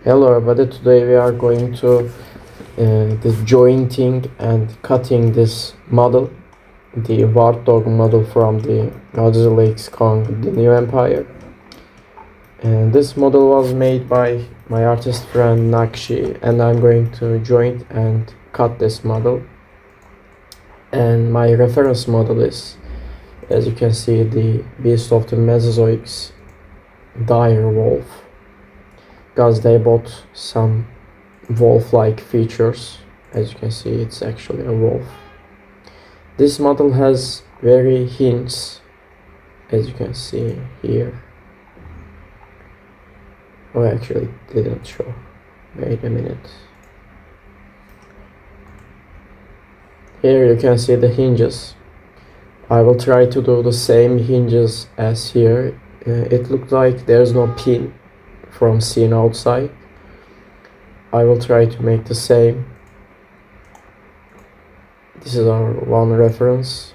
Hello everybody, today we are going to the jointing and cutting this model, the Warthog model from the Godzilla X Kong, the New Empire. And this model was made by my artist friend Nakshi, and I'm going to joint and cut this model. And my reference model is, as you can see, the Beast of the Mesozoics dire wolf, because they bought some wolf-like features. As you can see, it's actually a wolf. This model has very hints, as you can see here. Oh, actually it didn't show. Wait a minute. Here you can see the hinges. I will try to do the same hinges as here. It looks like there's no pin from seen outside. I will try to make the same. This is our one reference.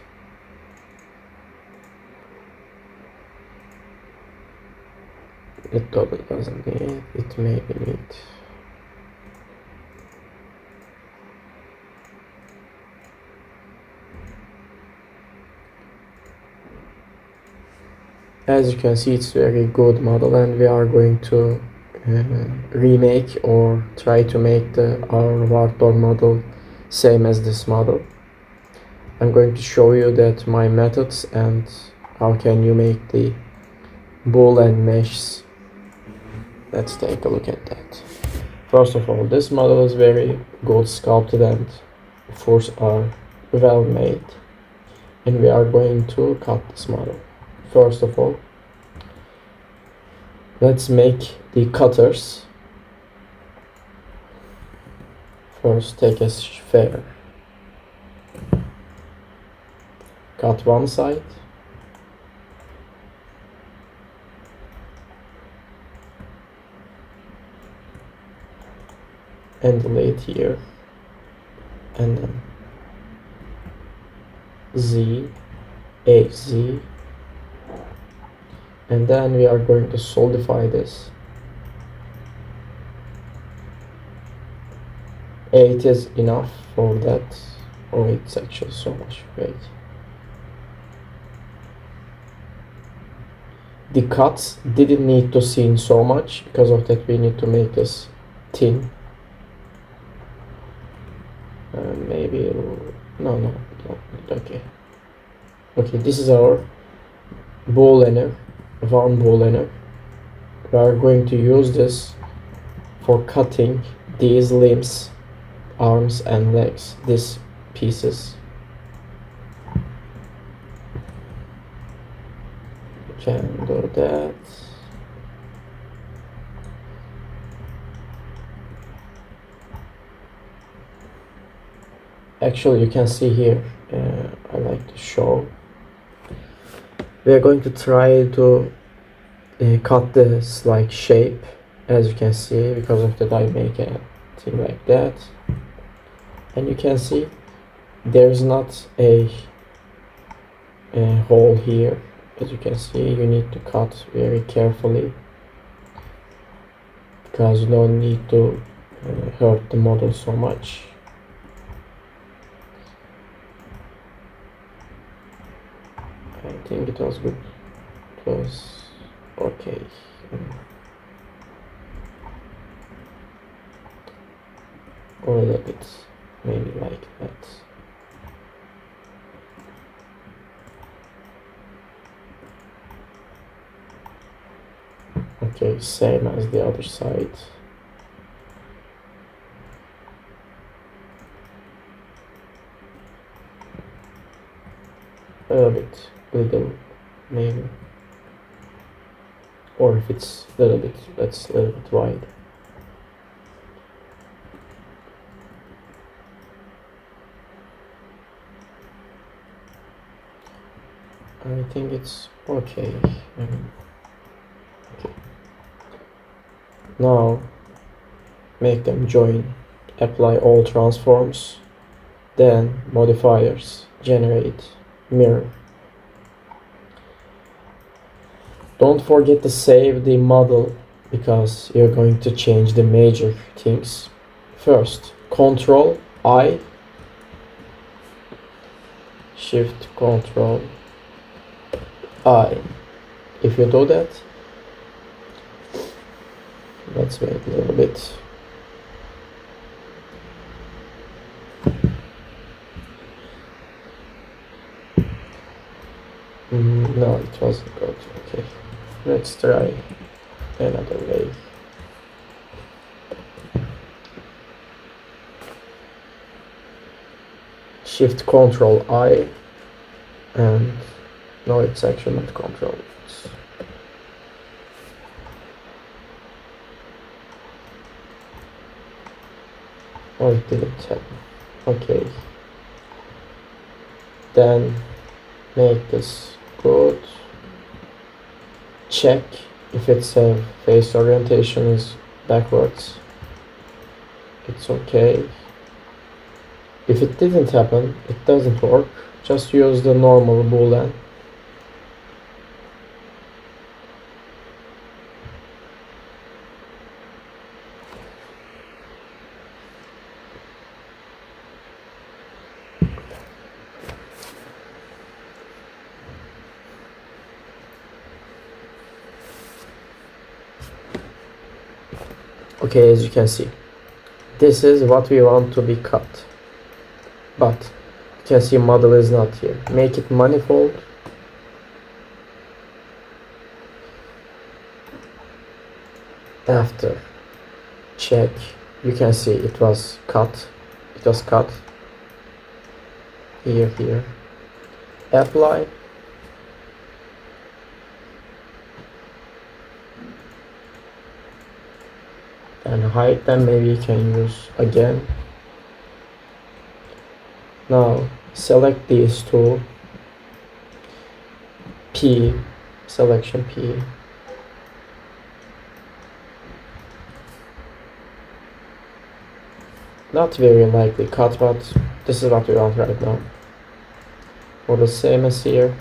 It totally doesn't need it, maybe need. As you can see, it's very good model, and we are going to remake or try to make our Warthog model same as this model. I'm going to show you that my methods and how can you make the bull and meshes. Let's take a look at that. First of all, this model is very good sculpted and furs are well made, and we are going to cut this model. First of all, let's make the cutters. First, take a sphere, cut one side, and lay it here, and then Z, HZ, and then we are going to solidify this. 8 is enough for that. Oh, it's actually so much. Wait. The cuts didn't need to seam so much, because of that we need to make this thin. Maybe no, okay. Okay, this is our ball liner, one ball liner. We are going to use this for cutting these limbs, arms and legs, these pieces. Can do that. Actually, you can see here, I like to show. We are going to try to cut this like shape, as you can see. Because of that, I make a thing like that, and you can see there's not a hole here. As you can see, you need to cut very carefully, because you don't need to hurt the model so much. I think it was good. It was okay. A little bit, maybe like that. Okay, same as the other side. A little, maybe. Or if it's a little bit, that's a little bit wide. I think it's okay. Okay. Now make them join, apply all transforms, then modifiers, generate, mirror. Don't forget to save the model because you're going to change the major things. First, Control I, Shift Control I. If you do that, let's wait a little bit. No, it wasn't good. Okay, let's try another way. Shift Control I, and no, it's actually not Control. Oh, it didn't happen. Okay. Then make this good. Check if its face orientation is backwards. It's okay. If it didn't happen, it doesn't work. Just use the normal boolean. Okay, as you can see, this is what we want to be cut, but you can see model is not here. Make it manifold. After check, you can see it was cut. It was cut here. Apply. And hide them. Maybe you can use again. Now select these two. P, selection P. Not very likely cut, but this is what we want right now. For the same as here.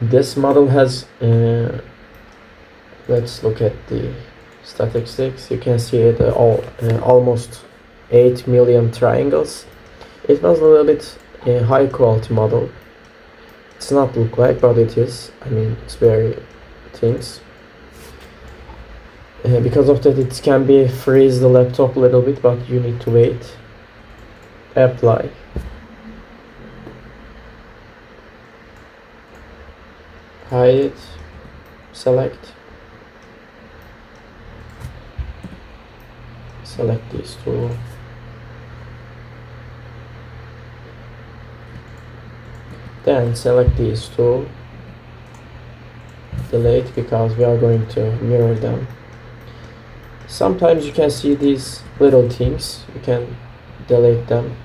This model has, let's look at the statistics. You can see it almost 8 million triangles. It was a little bit high quality model. It's not look like, but it is. I mean, it's very things. Because of that, it can be freeze the laptop a little bit, but you need to wait. Apply. Hide it, select these two, then select these two, delete because we are going to mirror them. Sometimes you can see these little things, you can delete them.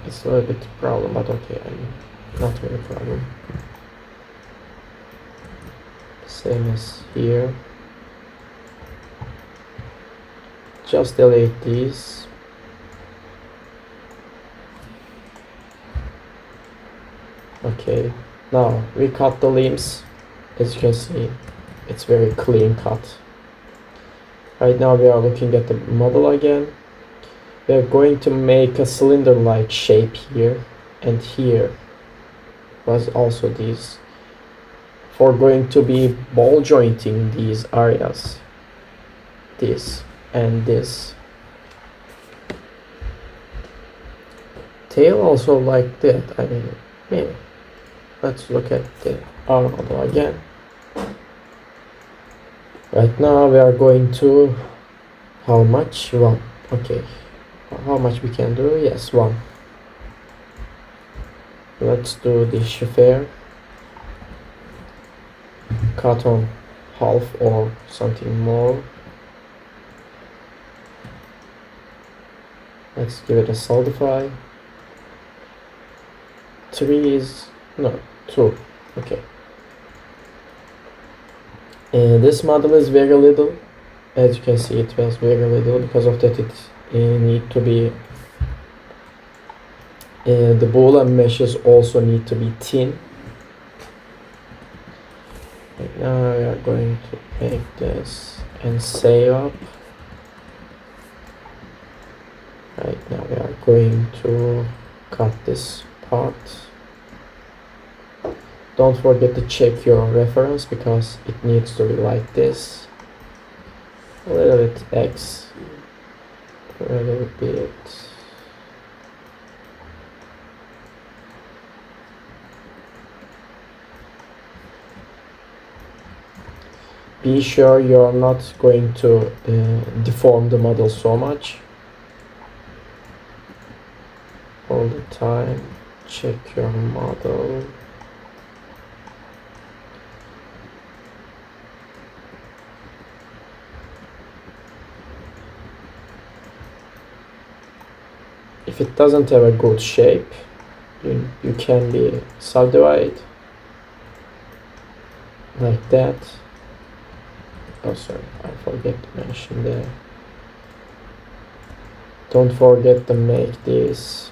It's a little bit problem, but okay, I mean, not really a problem. Same as here. Just delete these. Okay, now we cut the limbs. As you can see, it's very clean cut. Right now we are looking at the model again. We are going to make a cylinder-like shape here, and here was also these. For going to be ball jointing these areas, this and this. Tail also like that. I mean, yeah. Let's look at our model again. Right now we are going to how much? 1. Okay. How much we can do? Yes, 1. Let's do the chauffeur. Cut on half or something more. Let's give it a solidify. 3 is no 2. Okay. And this model is very little. As you can see, it was very little. Because of that, it need to be the boolean meshes also need to be thin. Right now we are going to make this and save up. Right now we are going to cut this part. Don't forget to check your reference because it needs to be like this. A little bit X, a little bit. Be sure you're not going to deform the model so much. All the time, check your model. If it doesn't have a good shape, you can be subdivide like that. Oh, sorry, I forget to mention there. Don't forget to make this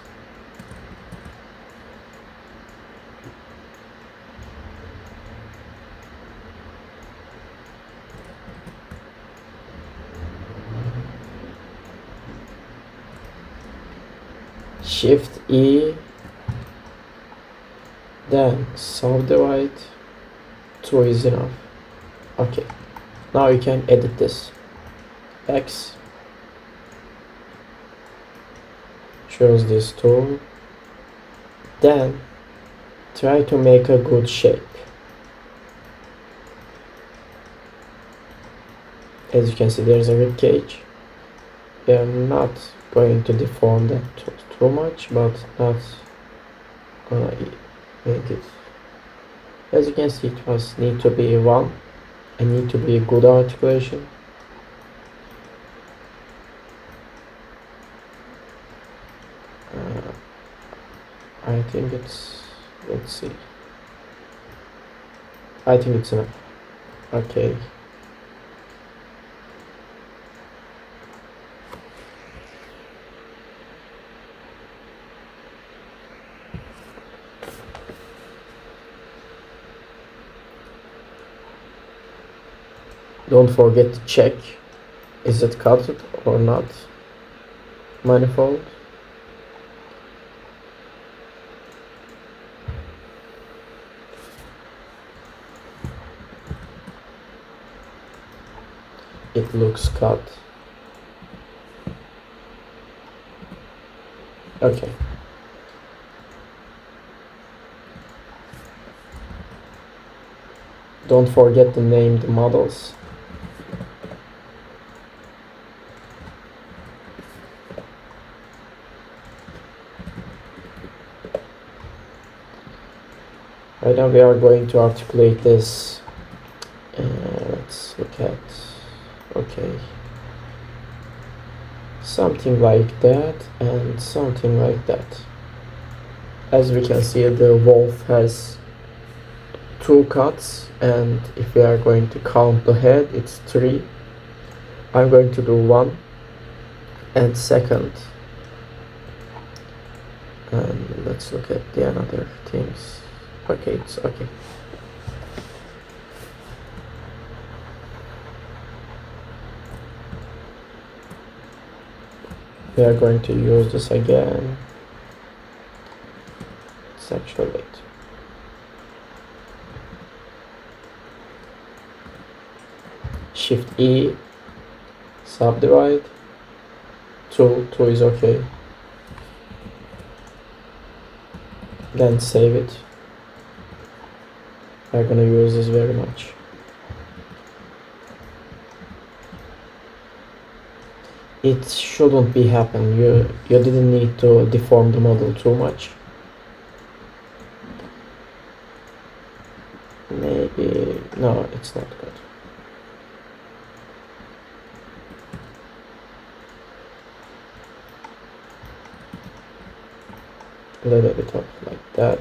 Shift E, then subdivide. 2 is enough. Okay, now you can edit this. X, choose this tool, then try to make a good shape. As you can see, there's a rib cage. We are not going to deform that too much, but not gonna make it. As you can see, it was need to be 1 and need to be good articulation. I think it's, let's see, I think it's enough. Okay. Don't forget to check, is it cut or not? Manifold. It looks cut. Okay. Don't forget to name the models. Right now we are going to articulate this. Let's look at, okay, something like that and something like that. As we can see, the wolf has 2 cuts, and if we are going to count the head, it's 3. I'm going to do 1 and second. And let's look at the other things. Okay, it's okay. We are going to use this again. It's actually late. Shift E, subdivide. 2 is okay. Then save it. I'm gonna use this very much. It shouldn't be happen. You didn't need to deform the model too much. Maybe no, it's not good. A little bit of like that.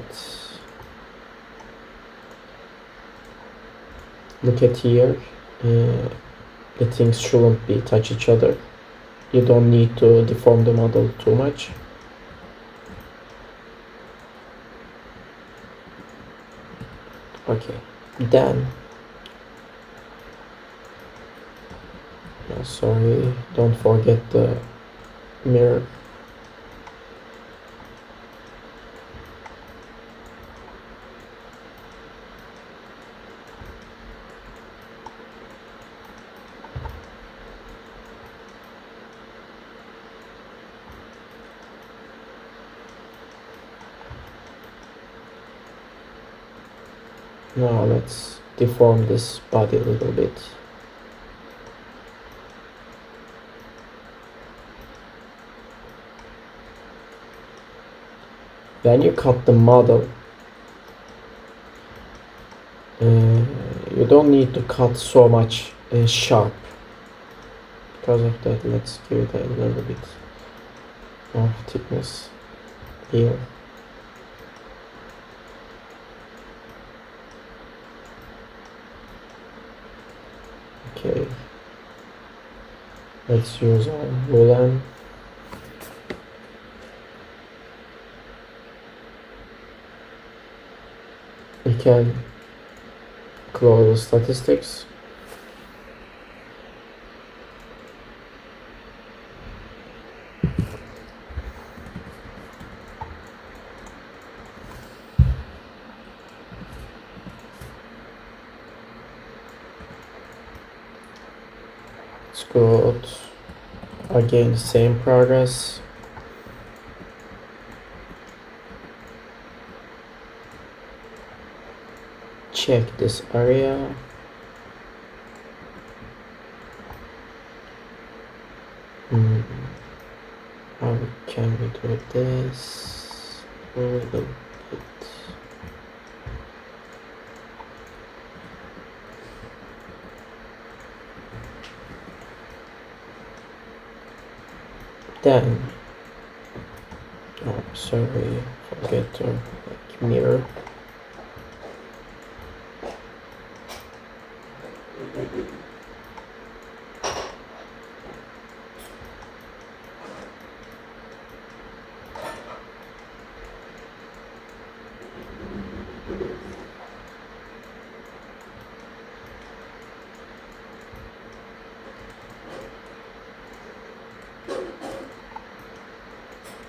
Look at here. The things shouldn't be touch each other. you don't need to deform the model too much. Okay, then sorry, don't forget the mirror. Now let's deform this body a little bit. When you cut the model, you don't need to cut so much sharp. Because of that, let's give it a little bit of thickness here. Okay, let's use our boolean. We can close the statistics. It's good. Again, same progress. Check this area. How can we do this? A little bit. Then, oh sorry, forget to mirror.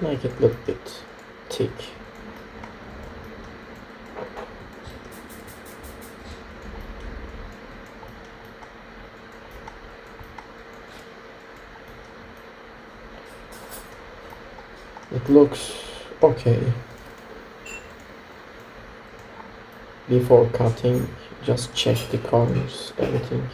Make it look a bit thick. It looks okay. Before cutting, just check the corners, everything.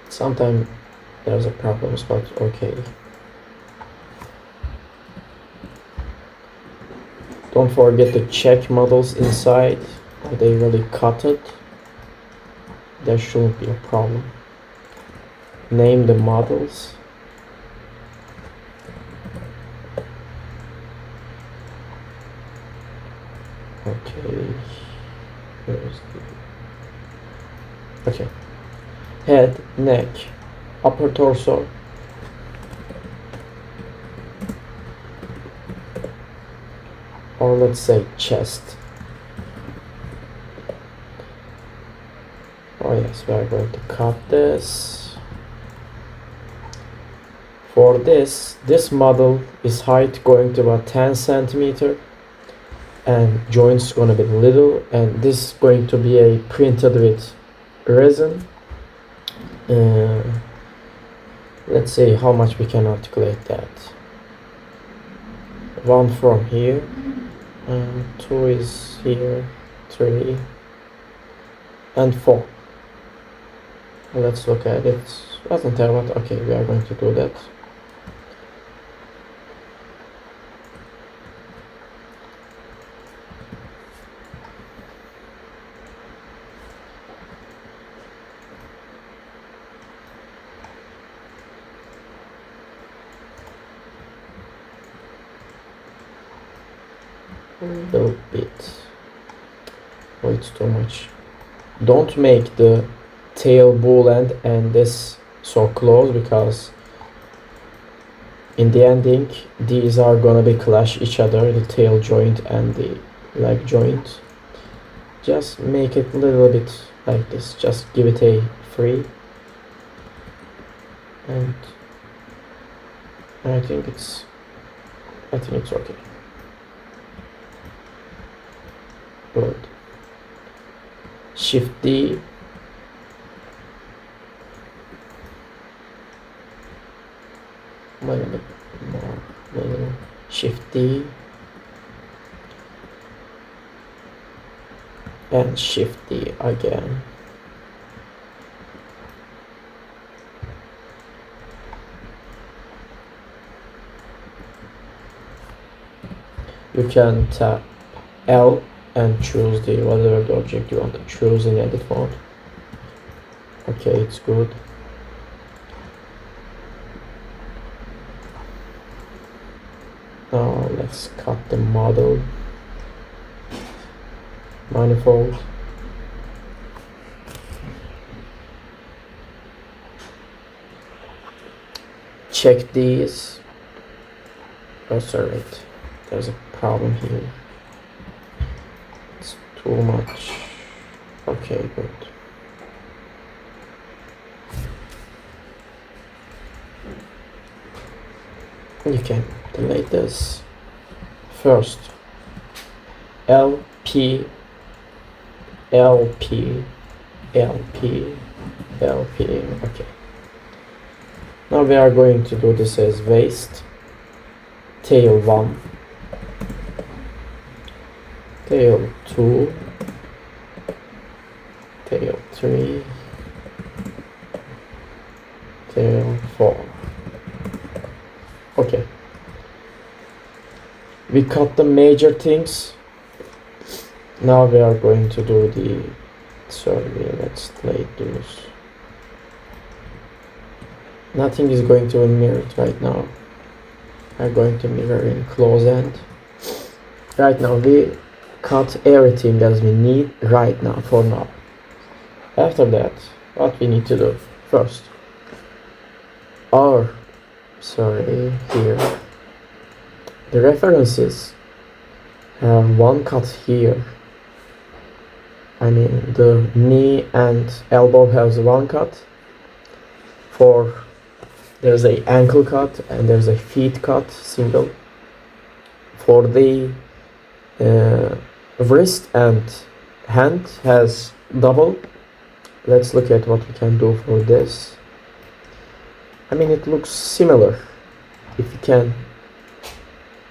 Sometimes there's a problem, but okay. Don't forget to check models inside. Are they really cut it? There shouldn't be a problem. Name the models. Okay. Okay. Head, neck, upper torso. Or let's say chest. Oh yes, we are going to cut this. For this model is height going to about 10 centimeter and joints gonna be little, and this is going to be a printed with resin. Let's see how much we can articulate that. 1 from here, 2 is here, 3 and 4. Let's look at it. Doesn't tell what. Okay, we are going to do that. a little bit. Oh, it's too much. Don't make the tail ball end and this so close, because in the ending these are gonna be clash each other, the tail joint and the leg joint. Just make it a little bit like this, just give it a free, and I think it's okay. Good. Shift D. A little bit more. Little. Shift D. And Shift D again. You can tap L and choose the whatever the object you want to choose in edit mode. Okay, it's good. Now let's cut the model manifold. Check these. Oh, sorry, wait. There's a problem here. It's too much. Okay, good. You can delete this. First, LP, LP, LP, LP. Okay. Now we are going to do this as waist. Tail 1, tail 2, tail 3, tail 4. Okay. We cut the major things. Now we are going to do the, sorry, let's delete those. Nothing is going to be mirrored right now. I'm going to mirror in close end. Right now we cut everything as we need right now, for now. After that, what we need to do first, here, the references have one cut here. I mean the knee and elbow has one cut. There's a ankle cut and there's a feet cut, single. For the wrist and hand has double. Let's look at what we can do for this. I mean, it looks similar. If you can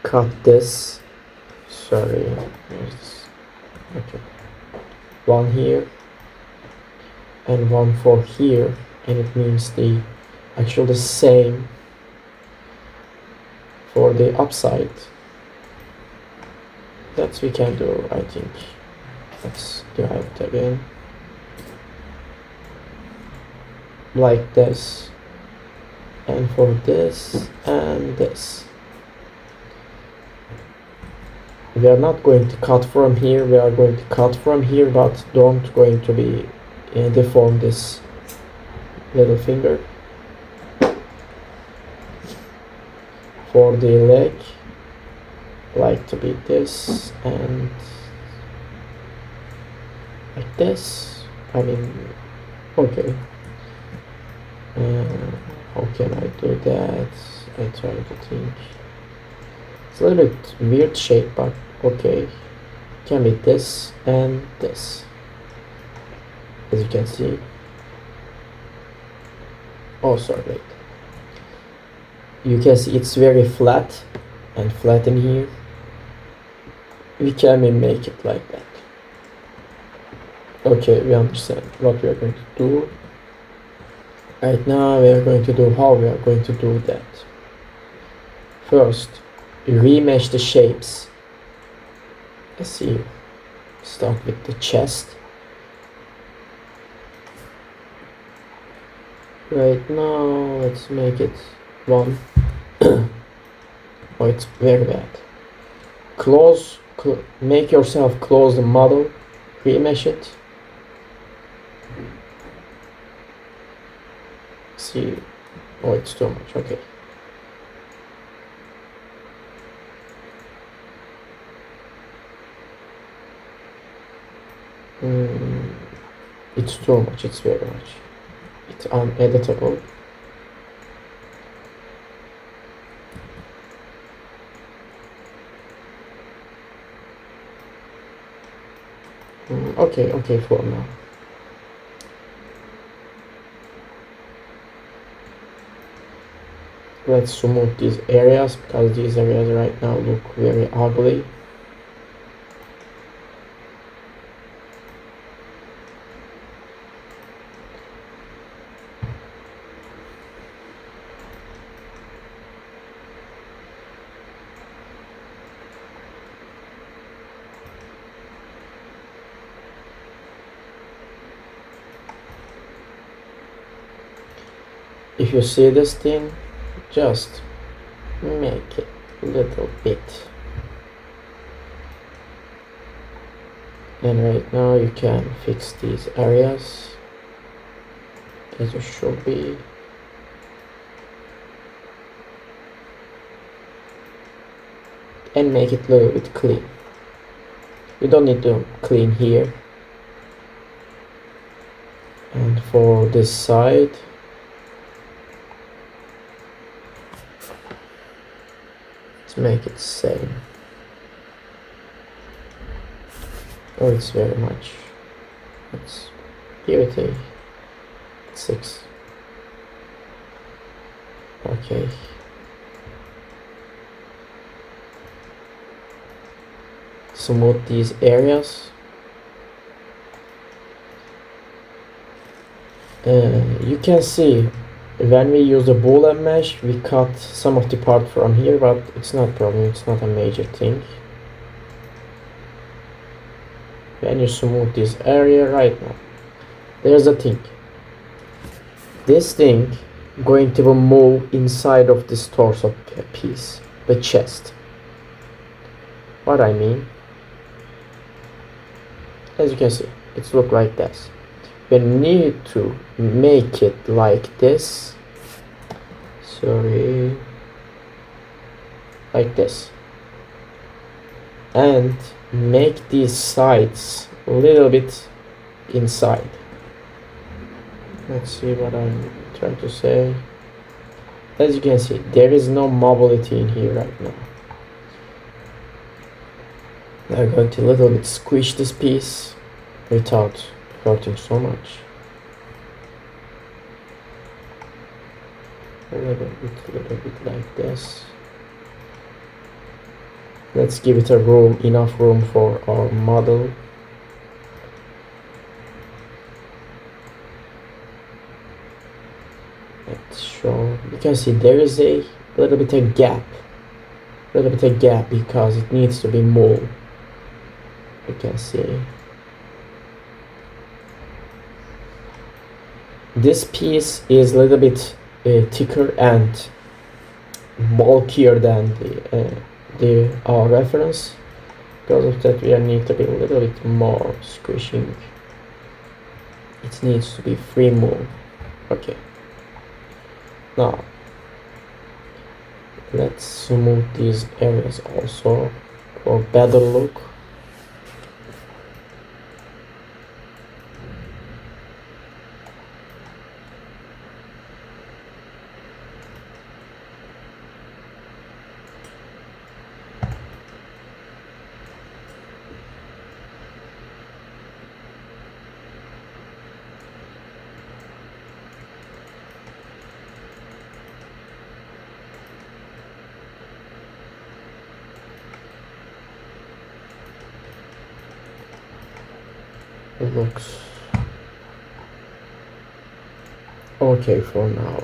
cut this, sorry, okay, one here and one for here, and it means actually the same for the upside. That we can do, I think. Let's do it again, like this, and for this and this. We are not going to cut from here, we are going to cut from here, but don't going to be deform this little finger. For the leg, like to be this and like this. I mean, okay. How can I do that? I try to think. It's a little bit weird shape, but okay. Can be this and this, as you can see. Oh, sorry, wait. You can see it's very flat and flat in here. We can make it like that. Okay, we understand what we are going to do. Right now we are going to do how we are going to do that. First, remesh the shapes. Let's see. Start with the chest. Right now, let's make it one. Oh, it's very bad. Close make yourself close the model, remesh it. See, oh, it's too much. Okay. It's too much. It's very much. It's uneditable. Okay for now. Let's smooth these areas because these areas right now look very ugly. If you see this thing, just make it a little bit. And right now you can fix these areas as it should be. And make it a little bit clean. You don't need to clean here. And for this side, let's make it same. Oh, it's very much. Let's give it a 6. Okay. Smooth these areas. You can see when we use the boolean mesh, we cut some of the part from here, but it's not a problem. It's not a major thing. When you smooth this area right now, there's a thing. This thing going to move inside of this torso piece, the chest. What I mean, as you can see, it's look like this. We need to make it like this. Sorry, like this, and make these sides a little bit inside. Let's see what I'm trying to say. As you can see, there is no mobility in here right now. I'm going to a little bit squish this piece without hurting so much. A little bit like this. Let's give it a room, enough room for our model. Let's show. You can see there is a little bit of gap. Because it needs to be moved. You can see. This piece is a little bit thicker and bulkier than our reference. Because of that, we need to be a little bit more squishing. It needs to be free move. Okay. Now, let's smooth these areas also for better look. It looks okay for now.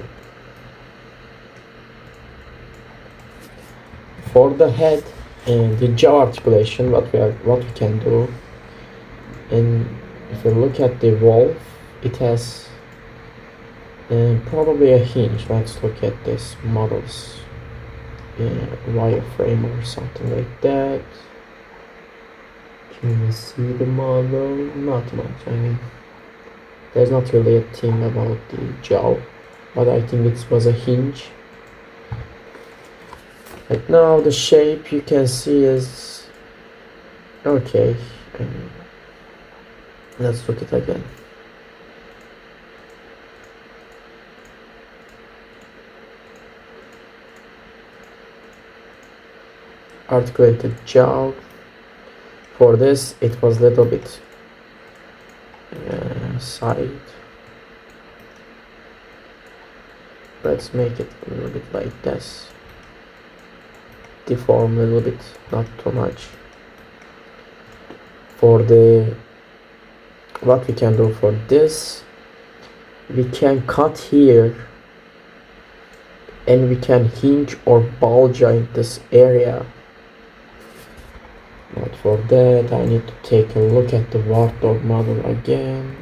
For the head and the jaw articulation, what we can do, and if you look at the valve, it has probably a hinge. Let's look at this model's wireframe or something like that. Can we see the model? Not much. I mean, there's not really a thing about the jaw, but I think it was a hinge. Right now the shape you can see is okay. Let's look it again. Articulated jaw. For this it was a little bit side. Let's make it a little bit like this. Deform a little bit, not too much. For the what we can do for this, we can cut here and we can hinge or ball joint this area. But for that I need to take a look at the Warthog model again.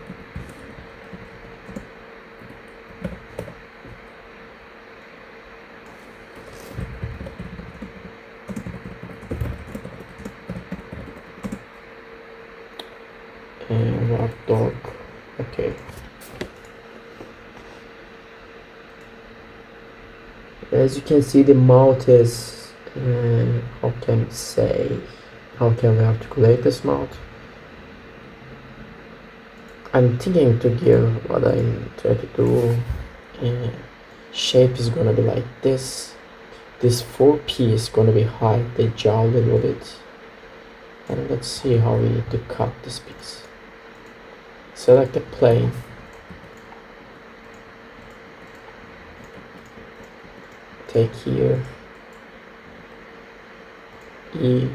And Warthog, okay. As you can see, the mouth is, how can we say, how can we articulate this mouth? I'm thinking to give what I try to do. Shape is gonna be like this. This 4P is gonna be high the jaw a little bit. And let's see how we need to cut this piece. Select the plane. Take here E,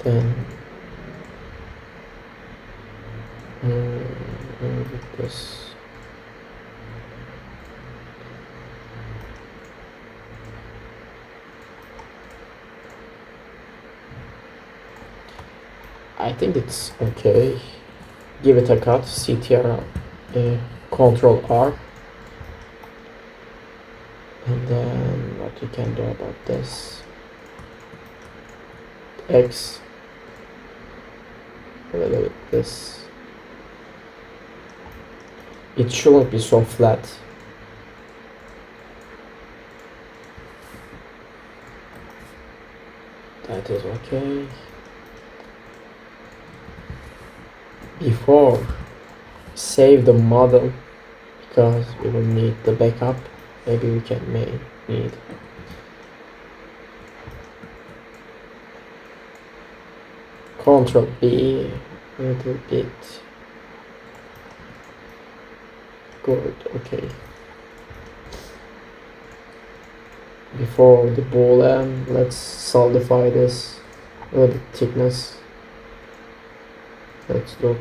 then with this. I think it's okay. Give it a cut. CTR, Control R, and then what you can do about this? X, a little bit this. It shouldn't be so flat. That is okay. Before save the model, because we will need the backup. Maybe we can need Control B, a little bit. Good, okay. Before the boolean, let's solidify this a little bit thickness. Let's look,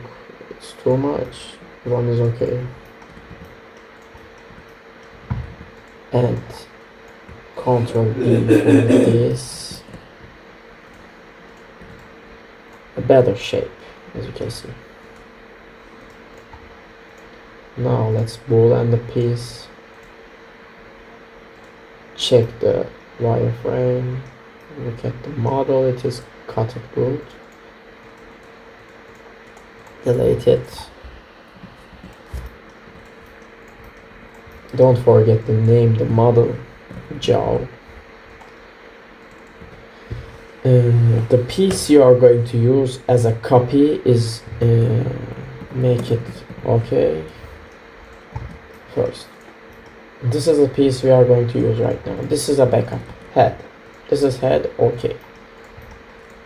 it's too much. One is okay. And Control B for this. A better shape, as you can see. Now let's boolean the piece. Check the wireframe. Look at the model, it is cut it good. Delete it. Don't forget to name the model jaw. The piece you are going to use as a copy is make it okay. First, this is a piece we are going to use right now. This is a backup head. This is head, okay.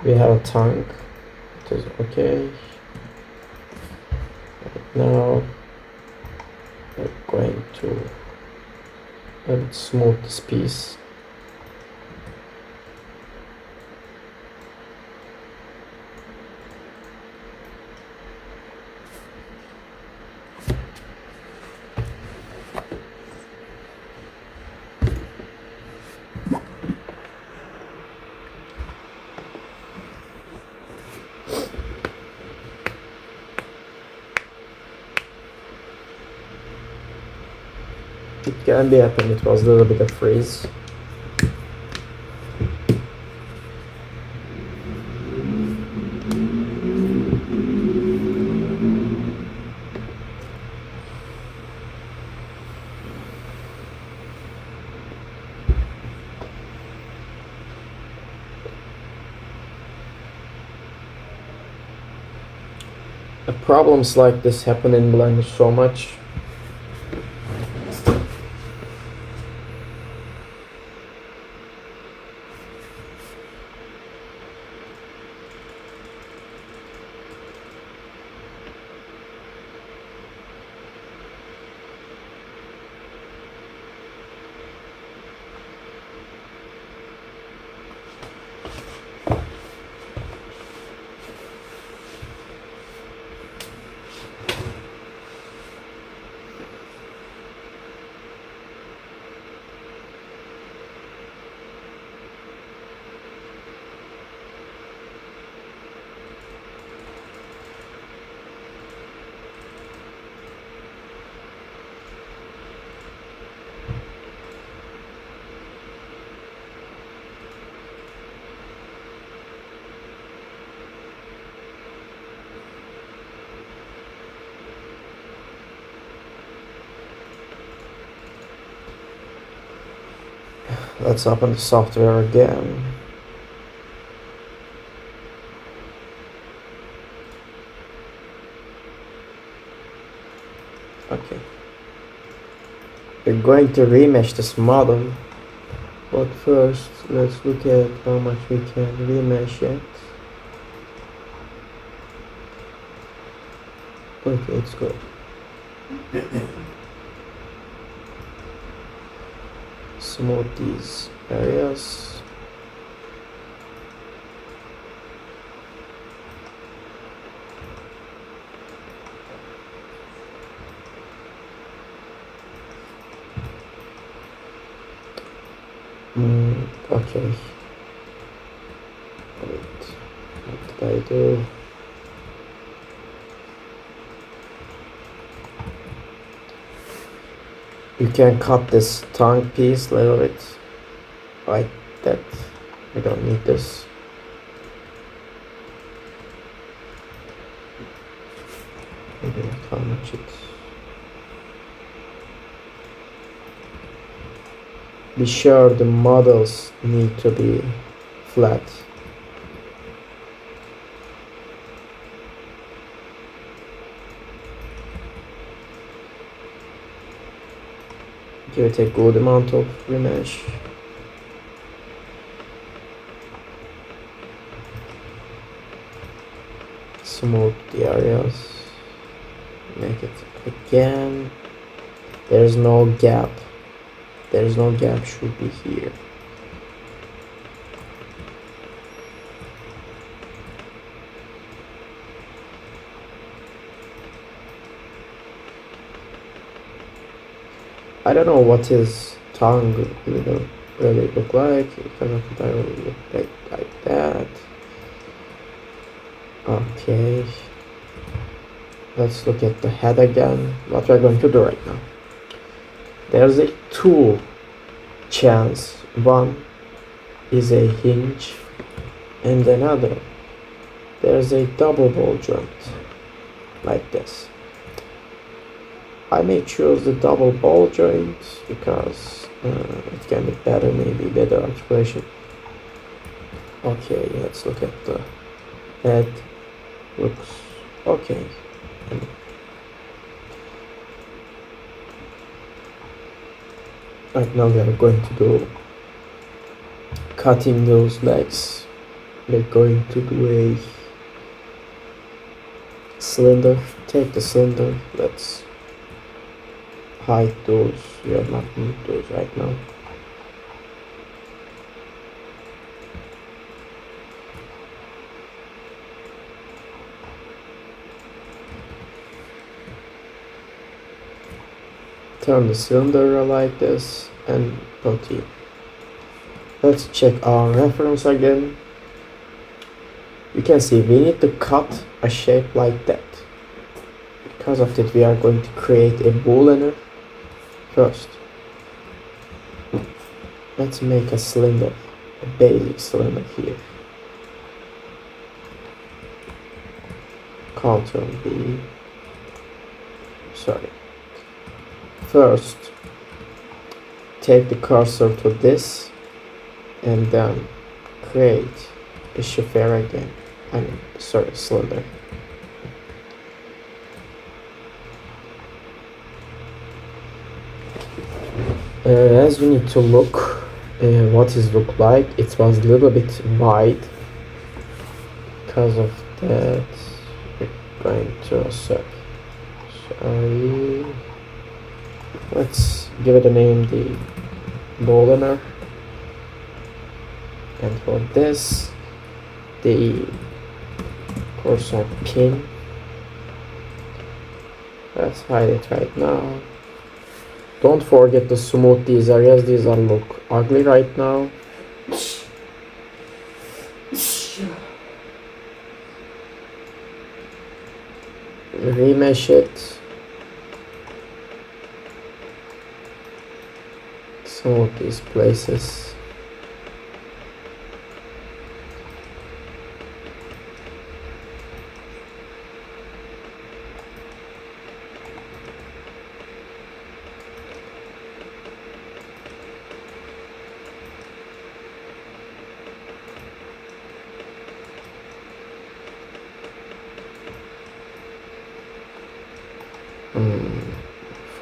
We have a tongue, it is okay. Now we're going to smooth this piece. It can be happening, it was a little bit of freeze. Problems like this happen in Blender so much. Let's open the software again. Okay. We're going to remesh this model, but first let's look at how much we can remesh it. Okay, it's good. Smooth these areas. Okay. Wait, what did I do? You can cut this tongue piece a little bit like that. I don't need this. Maybe not how much it. Be sure the models need to be flat. Give it a good amount of remesh. Smooth the areas. Make it again. There's no gap. There's no gap, should be here. I don't know what his tongue really look like. It doesn't really look like that. Okay. Let's look at the head again. What we're going to do right now. There's a two chance. One is a hinge and another there's a double ball joint like this. I may choose the double ball joint because it can be better, maybe better articulation. Okay, let's look at the head. Looks okay. Right now we are going to do cutting those legs. We're going to do a cylinder. Take the cylinder. Let's hide those. We are not need those right now. Turn the cylinder like this and rotate. Let's check our reference again. You can see we need to cut a shape like that. Because of that we are going to create a booleaner first. Let's make a cylinder, a basic cylinder here. Ctrl B. Sorry. First, take the cursor to this and then create a sphere again. Cylinder. As we need to look what it look like, it was a little bit wide. Because of that, we're going to sorry. Let's give it a name, the Bolinar. And for this, the Corsair pin. Let's hide it right now. Don't forget to smooth these areas. These are look ugly right now. Remesh it. Smooth these places.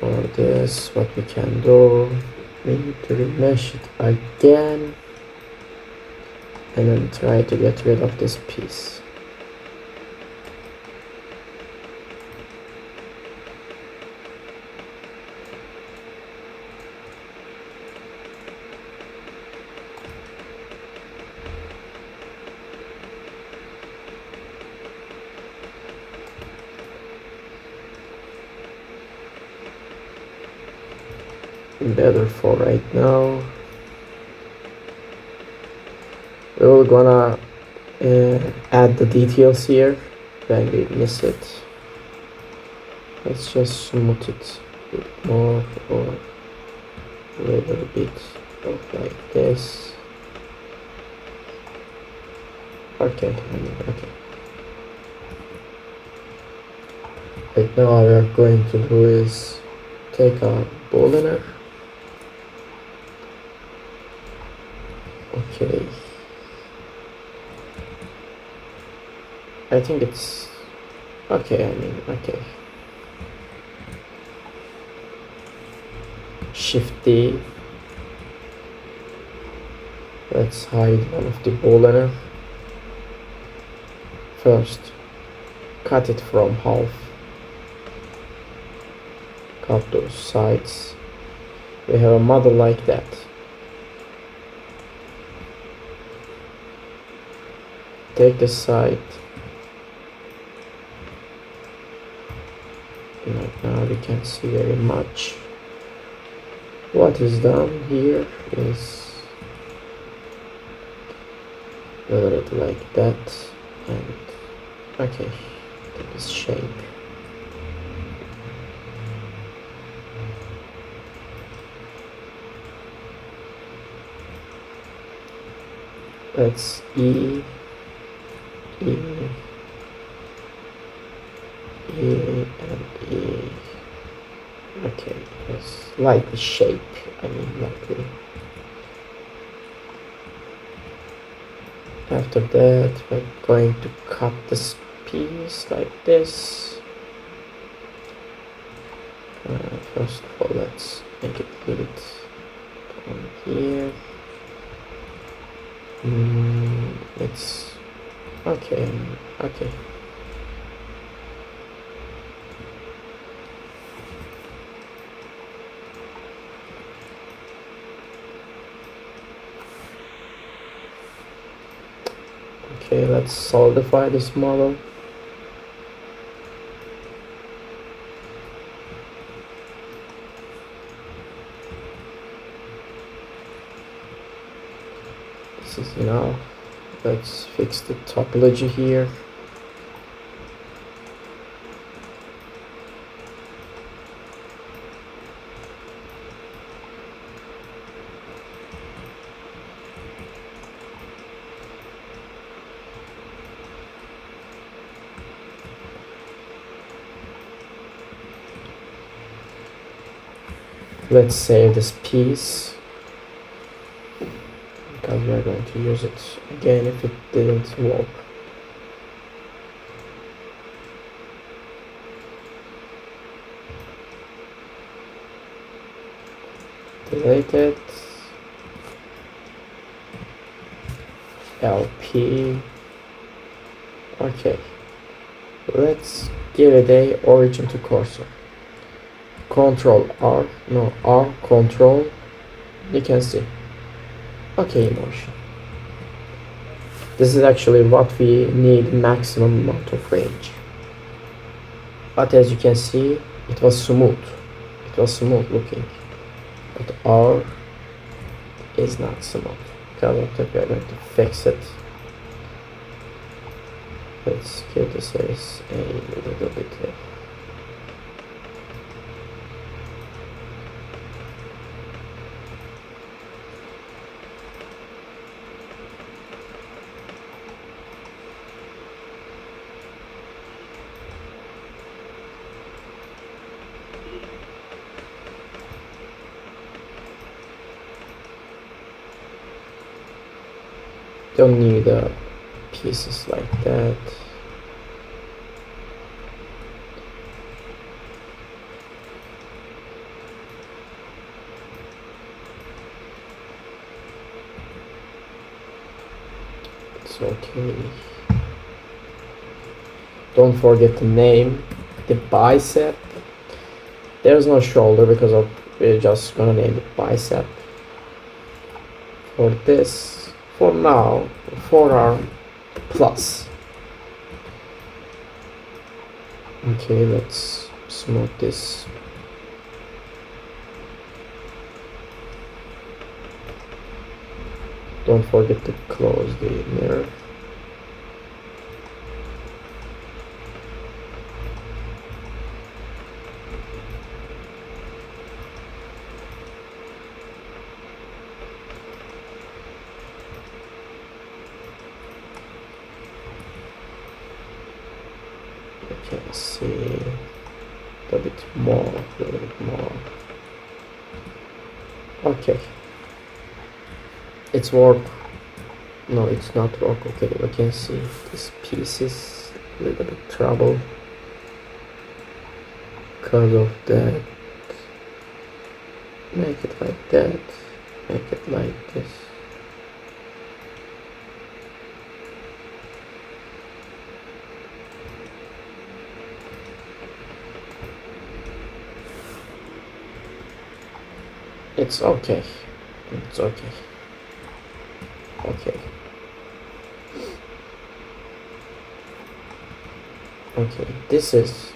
For this, what we can do, we need to remesh it again and then try to get rid of this piece. Better for right now. We're gonna add the details here when we miss it. Let's just smooth it a bit more or a little bit of like this. Okay, okay. Right now what we are going to do is take our Bolinar. Okay. I think it's okay, okay. Shift D. Let's hide one of the Bolinar. First, cut it from half. Cut those sides. We have a model like that. Take the side. Right now we can't see very much. What is done here is a little bit like that, and okay, take this shape. Let's E, and E. Okay, let's like the shape. Like the. After that, we're going to cut this piece like this. First of all, let's make it a little bit on here. It's okay. Okay, let's solidify this model. This is enough. Let's fix the topology here. Let's save this piece because we are going to use it again if it didn't work. delete it. LP. Okay, let's give it a origin to cursor. Control R, no, R, control, you can see. Okay, motion. This is actually what we need maximum amount of range. But as you can see, it was smooth. It was smooth looking. But R is not smooth. Because of that, we are going to fix it. Let's give this as a little bit. Don't need pieces like that. It's okay. Don't forget to name the bicep. There's no shoulder because we're just gonna name it bicep. For this, for now, forearm plus. Okay, let's smooth this. Don't forget to close the mirror. Okay, let's see a bit more, a little bit more. Okay, it's work. No, it's not work. Okay, we can see this piece is a little bit trouble because of that. Make it like that. Make it like this. It's okay. It's okay. Okay. Okay, this is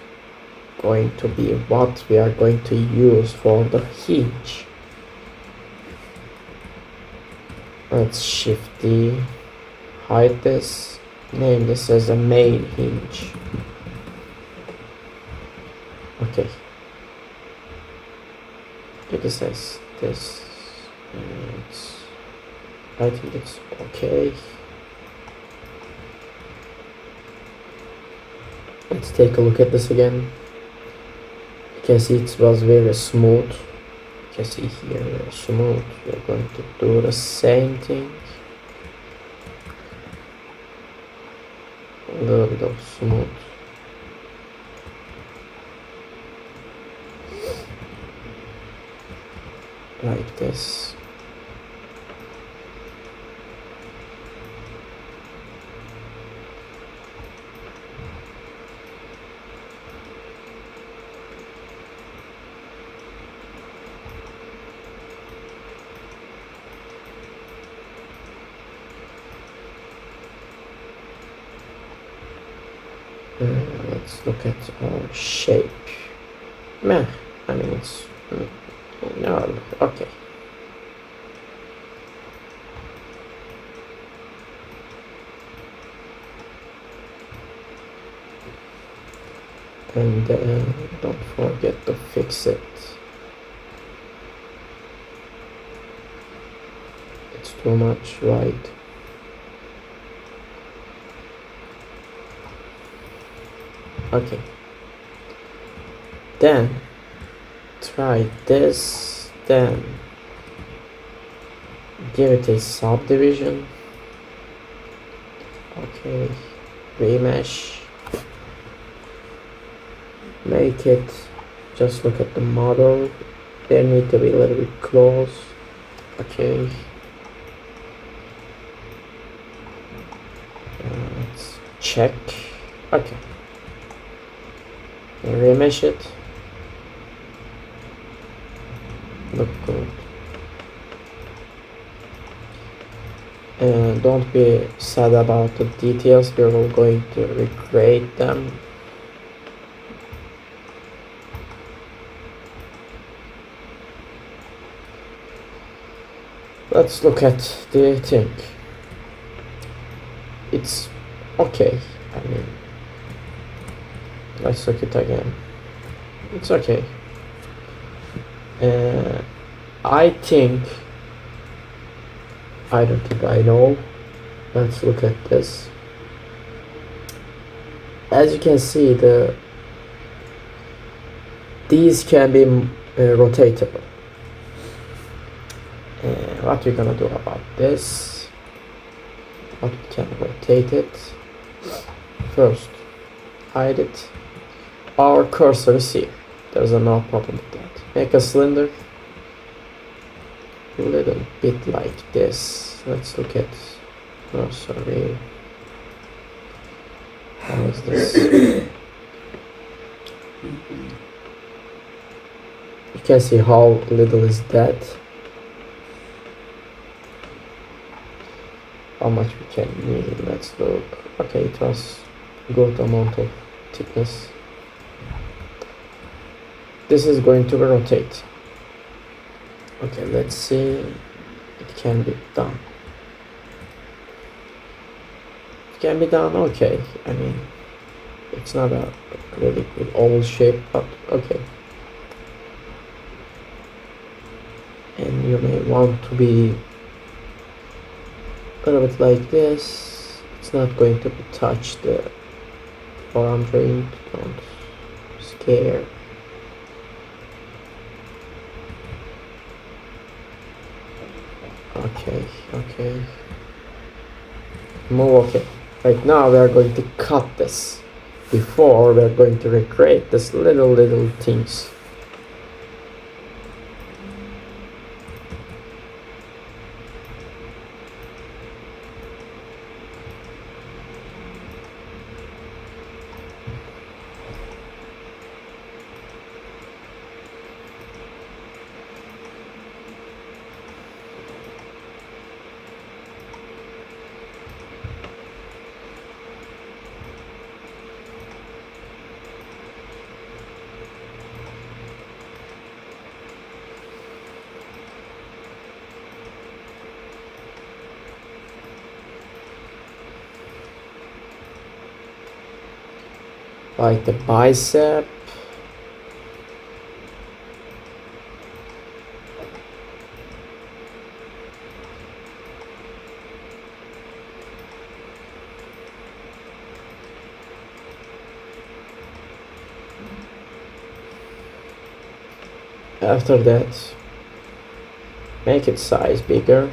going to be what we are going to use for the hinge. Let's shift the hide this, name this as a main hinge. Okay. This is this. I think it's okay. Let's take a look at this again. You can see it was very smooth. You can see here very smooth. We're going to do the same thing. A little bit of smooth. Like this. Let's look at our shape. Meh, I mean it's no, okay. And don't forget to fix it. It's too much, right? Okay. Then try this, then give it a subdivision. Okay, remesh. Make it, just look at the model, They need to be a little bit close. Okay. Let's check. Okay. Remesh it. Look good. And don't be sad about the details. We're all going to recreate them. Let's look at the thing. It's okay. I mean, let's look it again. It's okay. I don't think I know. Let's look at this. As you can see, these can be rotatable. What we're gonna do about this? What we can rotate it? First, hide it. Our cursor is here. There's no problem with that. Make a cylinder. A little bit like this. Let's look at. Oh, sorry. How is this? You can see how little is that. How much we can need. Let's look. Okay, it was good amount of thickness. This is going to rotate. Okay, let's see. It can be done. It can be done. Okay, I mean, it's not a really good oval shape, but okay. And you may want to be a little bit like this. It's not going to touch the forearm joint. Don't scare. Okay. Move. Okay. Right now we are going to cut this. Before we are going to recreate this little things. Like the bicep. After that, make its size bigger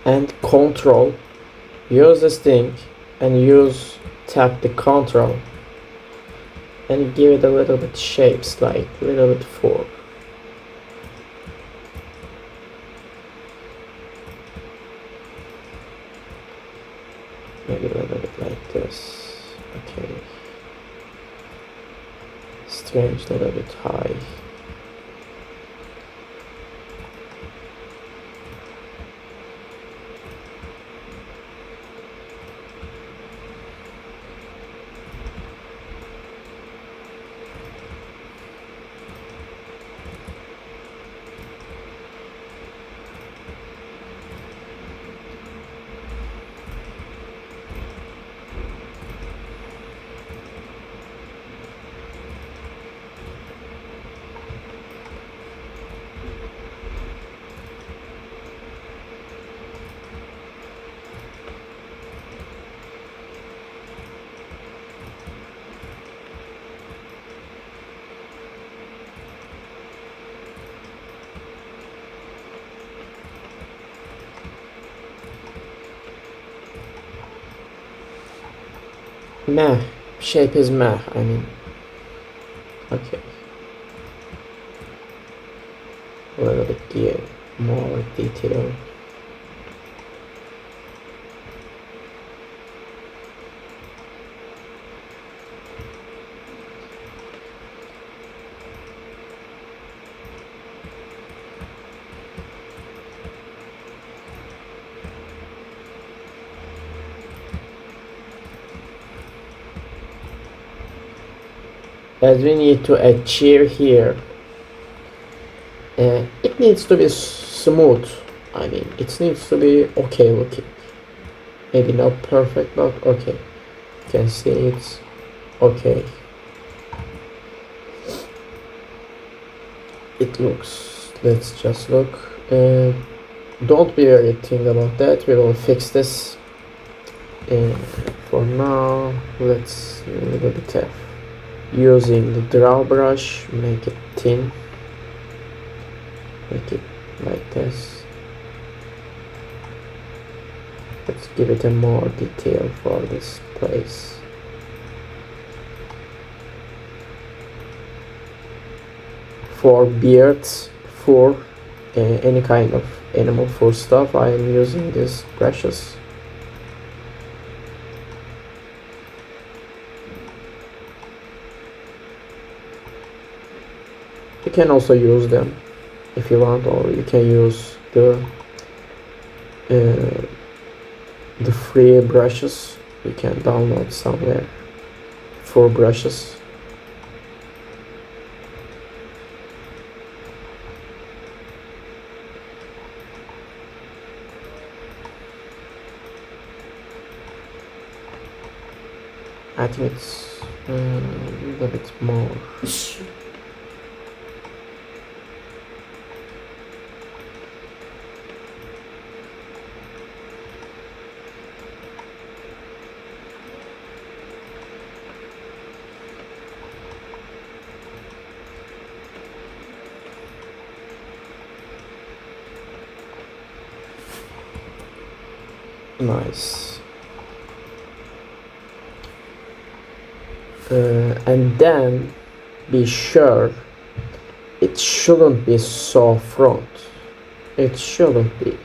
and control. Use this thing and tap the control and give it a little bit shapes, like a little bit form. Maybe a little bit like this. Okay. Strange, a little bit high. Meh. Shape is meh, I mean. Okay. more detail. As we need to add chair here, it needs to be smooth. I mean, it needs to be okay looking. Maybe not perfect, but okay. You can see it's okay. It looks. Let's just look. Don't be worried think about that. We will fix this. For now, let's a little bit have using the draw brush, make it thin, make it like this. Let's give it a more detail for this place. For beards, for any kind of animal fur stuff, I am using these brushes. You can also use them if you want, or you can use the free brushes you can download somewhere for brushes. I think it's a little bit more. Nice. And then be sure it shouldn't be so front. It shouldn't be.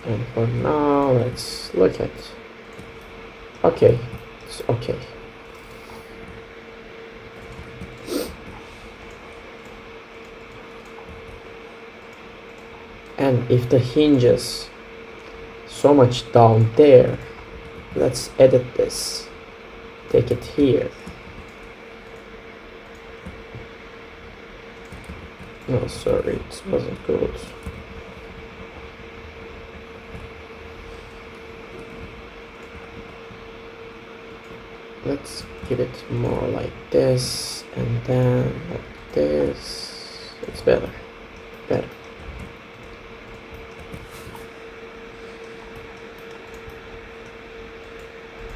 And for now, let's look at. Okay, it's okay. And if the hinges so much down there, let's edit this, take it here. No, sorry, it wasn't good. Let's give it more like this, and then like this. It's better.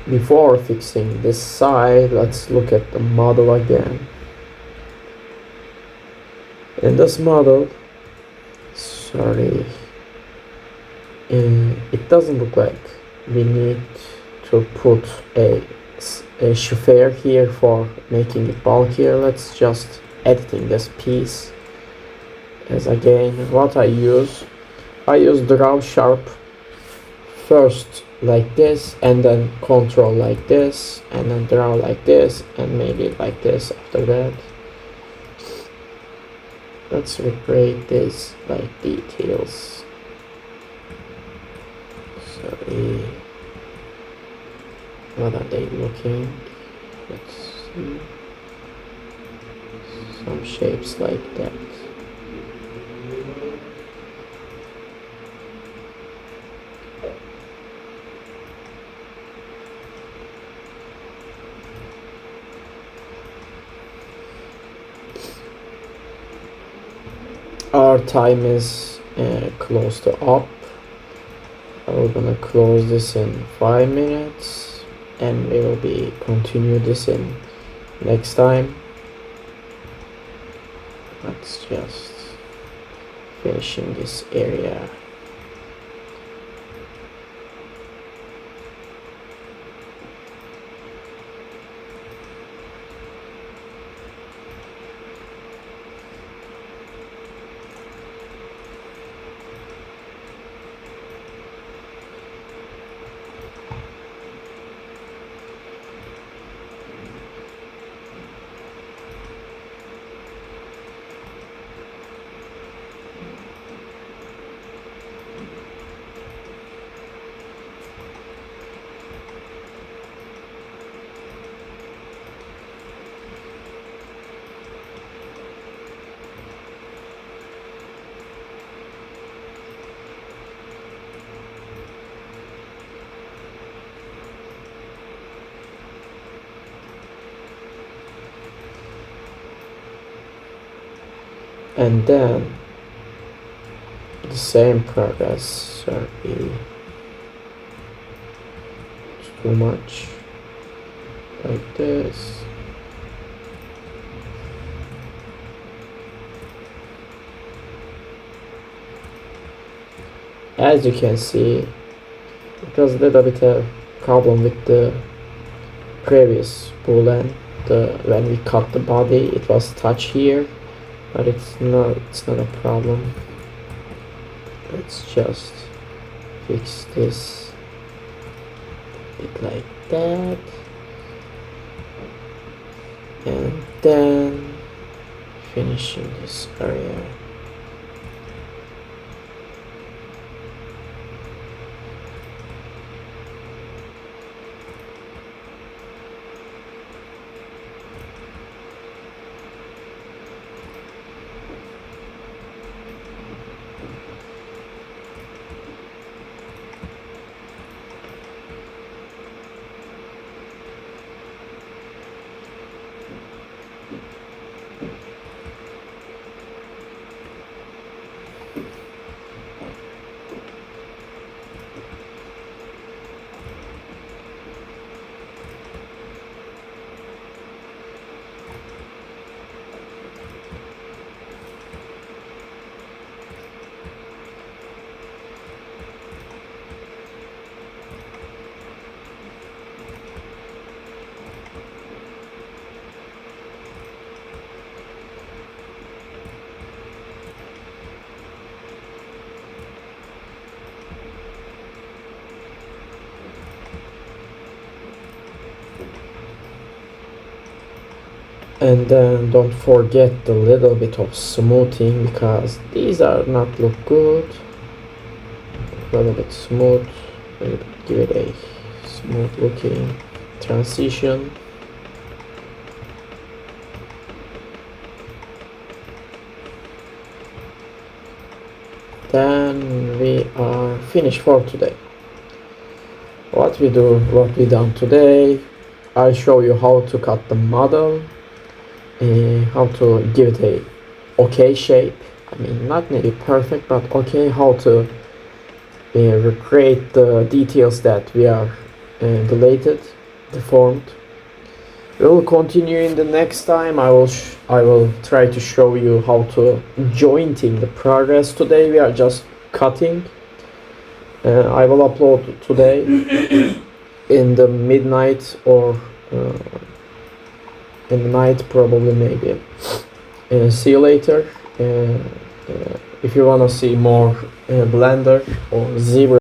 Before fixing this side, let's look at the model again. In this model, sorry, it doesn't look like we need to put a chauffeur here for making it bulkier. Let's just editing this piece. As again, what I use draw sharp first like this, and then control like this, and then draw like this, and maybe like this after that. Let's recreate this like details. Sorry, what are they looking? Let's see. Some shapes like that. Our time is close to up. We're gonna close this in 5 minutes, and we will be continue this in next time. Let's just finishing this area. and then the same progress. Sorry, it's too much. Like this. As you can see, it was a little bit of problem with the previous boolean. When we cut the body, it was touch here, but it's not a problem. Let's just fix this a bit like that, and then finishing this area. And then don't forget the little bit of smoothing, because these are not look good. A little bit smooth, a little bit, give it a smooth looking transition. Then we are finished for today. What we done today, I'll show you how to cut the model, how to give it a okay shape. I mean, not maybe perfect, but okay. How to recreate the details that we are deformed. We will continue in the next time. I will try to show you how to jointing the progress. Today we are just cutting. I will upload today in the midnight, or in the night probably, maybe. See you later. If you wanna see more Blender or ZBrush